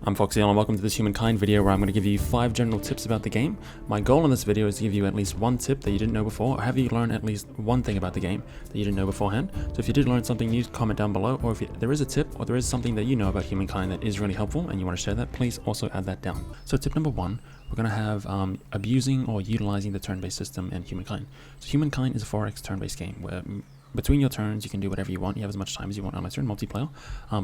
I'm Foxy and welcome to this Humankind video where I'm going to give you 5 general tips about the game. My goal in this video is to give you at least one tip that you didn't know before, or have you learn at least one thing about the game that you didn't know beforehand. So if you did learn something new, comment down below, or if there is a tip or there is something that you know about Humankind that is really helpful and you want to share that, please also add that down. So tip number 1, we're going to have abusing or utilizing the turn-based system in Humankind. So Humankind is a 4x turn-based game where between your turns you can do whatever you want. You have as much time as you want unless you're in multiplayer,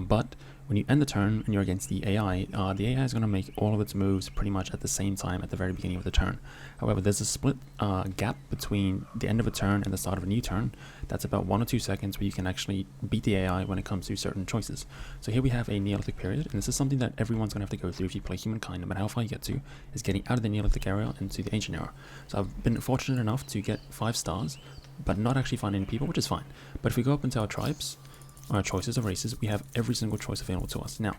but when you end the turn and you're against the AI is going to make all of its moves pretty much at the same time at the very beginning of the turn. However, there's a split gap between the end of a turn and the start of a new turn. That's about 1 or 2 seconds where you can actually beat the AI when it comes to certain choices. So here we have a Neolithic period, and this is something that everyone's going to have to go through if you play Humankind, no matter how far you get to, is getting out of the Neolithic era into the Ancient era. So I've been fortunate enough to get 5 stars, but not actually find any people, which is fine. But if we go up into our tribes, our choices of races, we have every single choice available to us. Now,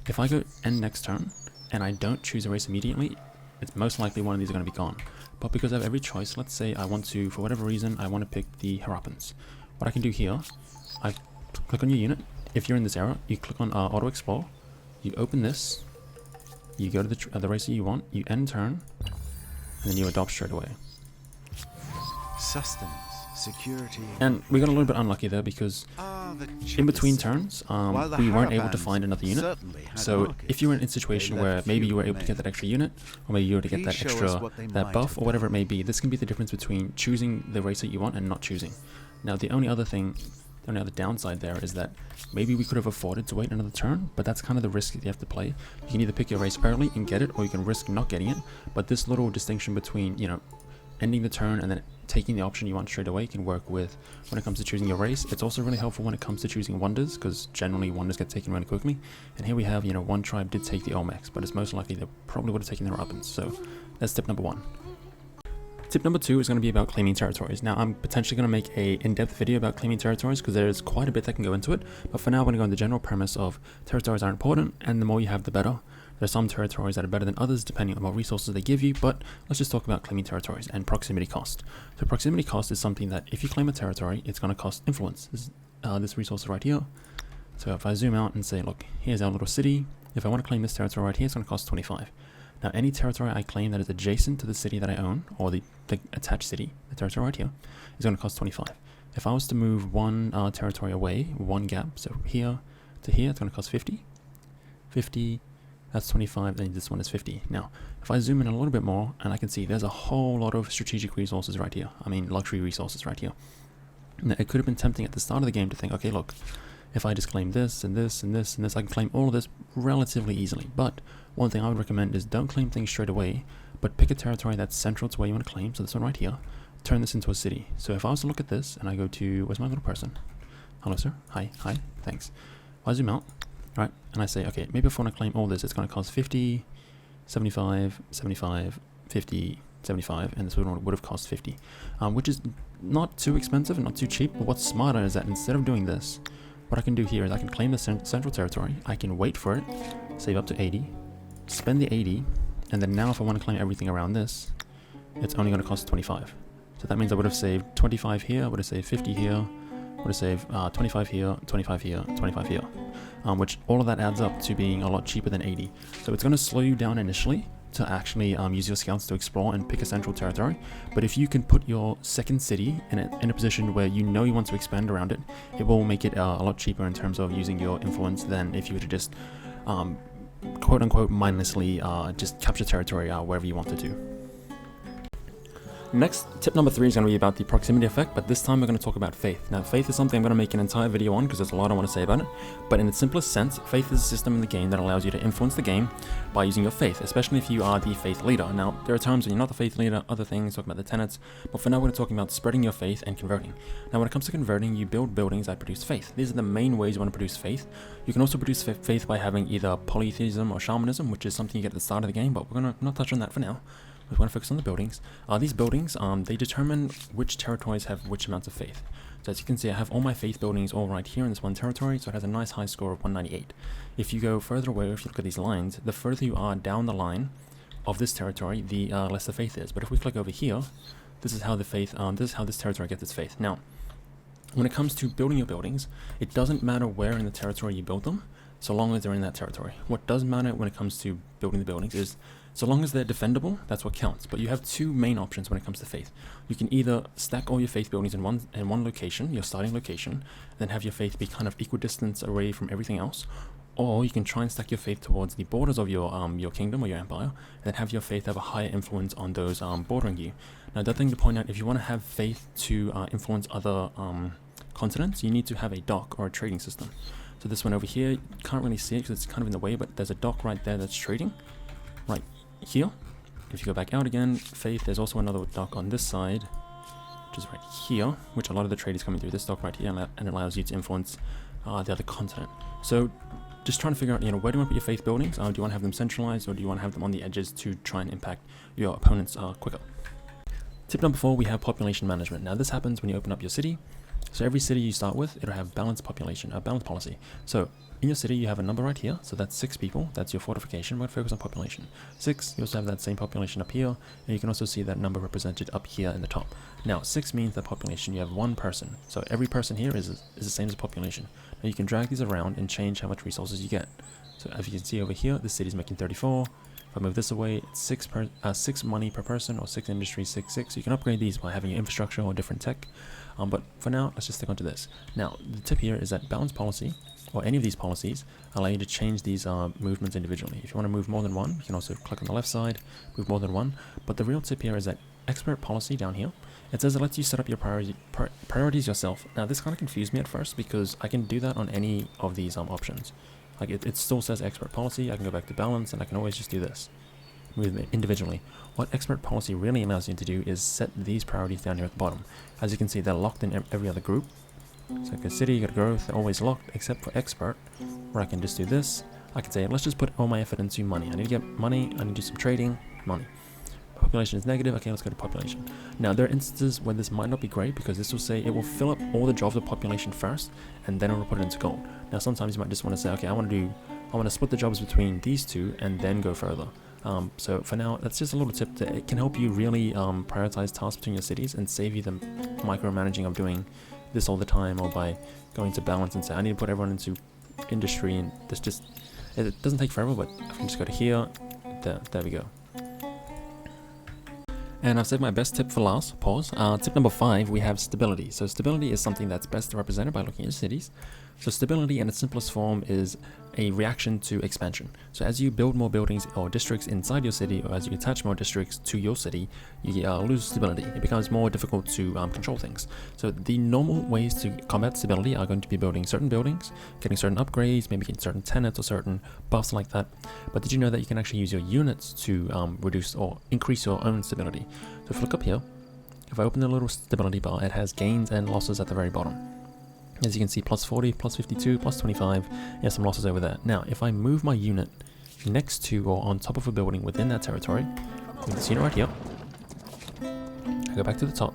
if I go end next turn and I don't choose a race immediately, it's most likely one of these are going to be gone. But because I have every choice, let's say I want to, for whatever reason, I want to pick the Harappans. What I can do here, I click on your unit. If you're in this era, you click on Auto Explore, you open this, you go to the race that you want, you end turn, and then you adopt straight away. Sustenance, security. And we got a little bit unlucky there because in between turns, we weren't able to find another unit. So if you were in a situation where maybe you were able to get that extra unit, or maybe you were to get that extra, that buff, or whatever it may be, this can be the difference between choosing the race that you want and not choosing. Now the only other downside there is that maybe we could have afforded to wait another turn, but that's kind of the risk that you have to play. You can either pick your race early and get it, or you can risk not getting it. But this little distinction between, ending the turn and then taking the option you want straight away can work with when it comes to choosing your race. It's also really helpful when it comes to choosing wonders, because generally wonders get taken really quickly. And here we have, one tribe did take the Olmecs, but it's most likely they probably would have taken the Harappans. So that's tip number 1. Tip number 2 is going to be about claiming territories. Now I'm potentially going to make a in-depth video about claiming territories because there's quite a bit that can go into it, but for now I'm going to go on the general premise of territories are important, and the more you have the better. There's some territories that are better than others depending on what resources they give you, but let's just talk about claiming territories and proximity cost. So proximity cost is something that if you claim a territory, it's going to cost influence. This resource is right here. So if I zoom out and say, look, here's our little city. If I want to claim this territory right here, it's going to cost 25. Now any territory I claim that is adjacent to the city that I own, or the attached city, the territory right here, is going to cost 25. If I was to move one territory away, one gap, so here to here, it's going to cost 50. 50. That's 25, then this one is 50. Now, if I zoom in a little bit more, and I can see there's a whole lot of strategic resources right here. I mean, luxury resources right here. Now, it could have been tempting at the start of the game to think, okay, look, if I just claim this, and this, and this, and this, I can claim all of this relatively easily. But one thing I would recommend is don't claim things straight away, but pick a territory that's central to where you want to claim. So this one right here, turn this into a city. So if I was to look at this, and I go to, where's my little person? Hello, sir. Hi, thanks. If I zoom out, right, and I say, okay, maybe if I want to claim all this, it's going to cost 50, 75, 75, 50, 75, and this would have cost 50, which is not too expensive and not too cheap. But what's smarter is that instead of doing this, what I can do here is I can claim the central territory, I can wait for it, save up to 80, spend the 80, and then now if I want to claim everything around this, it's only going to cost 25. So that means I would have saved 25 here, I would have saved 50 here, would have saved 25 here, 25 here, 25 here, which all of that adds up to being a lot cheaper than 80. So it's going to slow you down initially to actually use your scouts to explore and pick a central territory. But if you can put your second city in a position where you want to expand around it, it will make it a lot cheaper in terms of using your influence than if you were to just quote unquote mindlessly just capture territory wherever you wanted to. Next, tip number 3 is going to be about the proximity effect, but this time we're going to talk about faith. Now, faith is something I'm going to make an entire video on because there's a lot I want to say about it, but in its simplest sense, faith is a system in the game that allows you to influence the game by using your faith, especially if you are the faith leader. Now, there are times when you're not the faith leader, other things, talking about the tenets, but for now we're going to talk about spreading your faith and converting. Now, when it comes to converting, you build buildings that produce faith. These are the main ways you want to produce faith. You can also produce faith by having either polytheism or shamanism, which is something you get at the start of the game, but we're going to not touch on that for now. We want to focus on the buildings. These buildings, they determine which territories have which amounts of faith. So as you can see, I have all my faith buildings all right here in this one territory, so it has a nice high score of 198. If you go further away, if you look at these lines, the further you are down the line of this territory, the less the faith is. But if we click over here, this is how the faith, this is how this territory gets its faith. Now, when it comes to building your buildings, it doesn't matter where in the territory you build them. so long as they're in that territory. What does matter when it comes to building the buildings is, so long as they're defendable, that's what counts. But you have two main options when it comes to faith. You can either stack all your faith buildings in one location, your starting location, and then have your faith be kind of equidistant away from everything else. Or you can try and stack your faith towards the borders of your kingdom or your empire, and then have your faith have a higher influence on those bordering you. Now, the other thing to point out, if you want to have faith to influence other continents, you need to have a dock or a trading system. So this one over here, you can't really see it because it's kind of in the way, but there's a dock right there that's trading. Right here. If you go back out again, faith, there's also another dock on this side, which is right here, which a lot of the trade is coming through this dock right here, and it allows you to influence the other continent. So just trying to figure out, where do you want to put your faith buildings? Do you want to have them centralized, or do you want to have them on the edges to try and impact your opponents quicker? Tip number 4, we have population management. Now this happens when you open up your city. So every city you start with, it'll have balanced population, a balanced policy. So in your city, you have a number right here. So that's 6 people. That's your fortification. We're going to focus on population. 6, you also have that same population up here. And you can also see that number represented up here in the top. Now, 6 means that population, you have 1 person. So every person here is the same as population. Now you can drag these around and change how much resources you get. So as you can see over here, the city's making 34. If I move this away, it's 6 money per person, or 6 industry, 6. You can upgrade these by having your infrastructure or different tech. But for now, let's just stick onto this. Now, the tip here is that balance policy, or any of these policies, allow you to change these movements individually. If you want to move more than one, you can also click on the left side, move more than one. But the real tip here is that expert policy down here, it says it lets you set up your priorities yourself. Now, this kind of confused me at first because I can do that on any of these options. Like it still says expert policy. I can go back to balance, and I can always just do this, move them individually. What expert policy really allows you to do is set these priorities down here at the bottom. As you can see, they're locked in every other group. So like a city, you got growth, they're always locked except for expert, where I can just do this. I can say, let's just put all my effort into money. I need to get money, I need to do some trading, money. Population is negative, okay, let's go to population. Now, there are instances where this might not be great because this will say it will fill up all the jobs of population first, and then it will put it into gold. Now, sometimes you might just want to say, okay, I want to split the jobs between these two and then go further. So for now, that's just a little tip that it can help you really prioritize tasks between your cities and save you the micromanaging of doing this all the time, or by going to balance and say, I need to put everyone into industry, and this just, it doesn't take forever, but I can just go to here, there we go. And I've saved my best tip for last, pause. Tip number 5, we have stability. So stability is something that's best represented by looking at cities. So stability in its simplest form is a reaction to expansion. So as you build more buildings or districts inside your city, or as you attach more districts to your city, you lose stability. It becomes more difficult to control things. So the normal ways to combat stability are going to be building certain buildings, getting certain upgrades, maybe getting certain tenants or certain buffs like that. But did you know that you can actually use your units to reduce or increase your own stability? So if you look up here, if I open the little stability bar, it has gains and losses at the very bottom. As you can see, plus 40, plus 52, plus 25, there's some losses over there. Now, if I move my unit next to or on top of a building within that territory, you can see it right here. I go back to the top.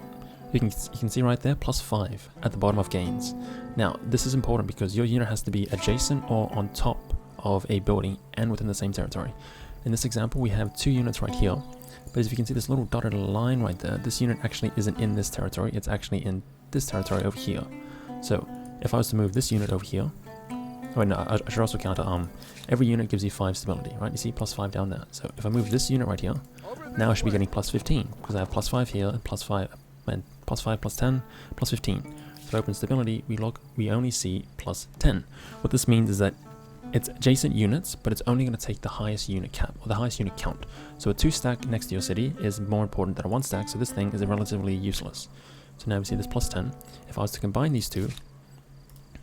You can see right there, plus 5 at the bottom of gains. Now, this is important because your unit has to be adjacent or on top of a building and within the same territory. In this example, we have 2 units right here. But as you can see, this little dotted line right there, this unit actually isn't in this territory. It's actually in this territory over here. So if I was to move this unit over here, I should also counter, every unit gives you 5 stability, right? You see plus 5 down there. So if I move this unit right here, now I should be getting plus 15, because I have plus 5 here, and plus 5, plus 10, plus 15. So open stability, we only see plus 10. What this means is that it's adjacent units, but it's only going to take the highest unit cap, or the highest unit count. So a 2 stack next to your city is more important than a 1 stack, so this thing is relatively useless. So now we see this plus 10. If I was to combine these two,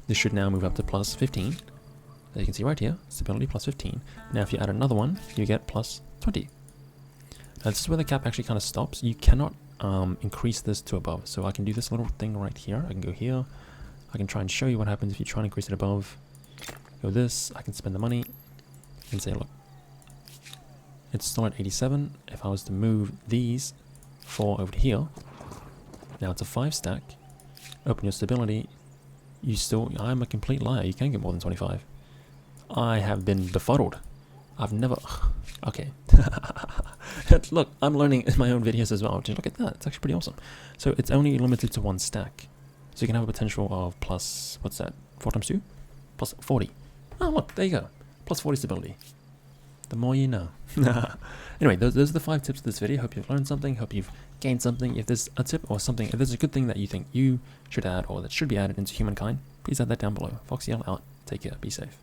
this should now move up to plus 15. As you can see right here, stability plus 15. Now if you add another one, you get plus 20. Now this is where the cap actually kind of stops. You cannot increase this to above. So I can do this little thing right here. I can go here. I can try and show you what happens if you try and increase it above. Go this, I can spend the money and say, look, it's still at 87. If I was to move these 4 over to here, now it's a 5 stack. Open your stability. I'm a complete liar. You can't get more than 25. I have been befuddled. I've never, okay. Look, I'm learning in my own videos as well. Just look at that. It's actually pretty awesome. So it's only limited to 1 stack. So you can have a potential of plus, what's that? 4 times 2? Plus 40. Oh, look, there you go. Plus 40 stability. The more you know. Anyway, those are the 5 tips of this video. Hope you've learned something. Hope you've gained something. If there's a tip or something, if there's a good thing that you think you should add or that should be added into Humankind, please add that down below. FoxyL out. Take care. Be safe.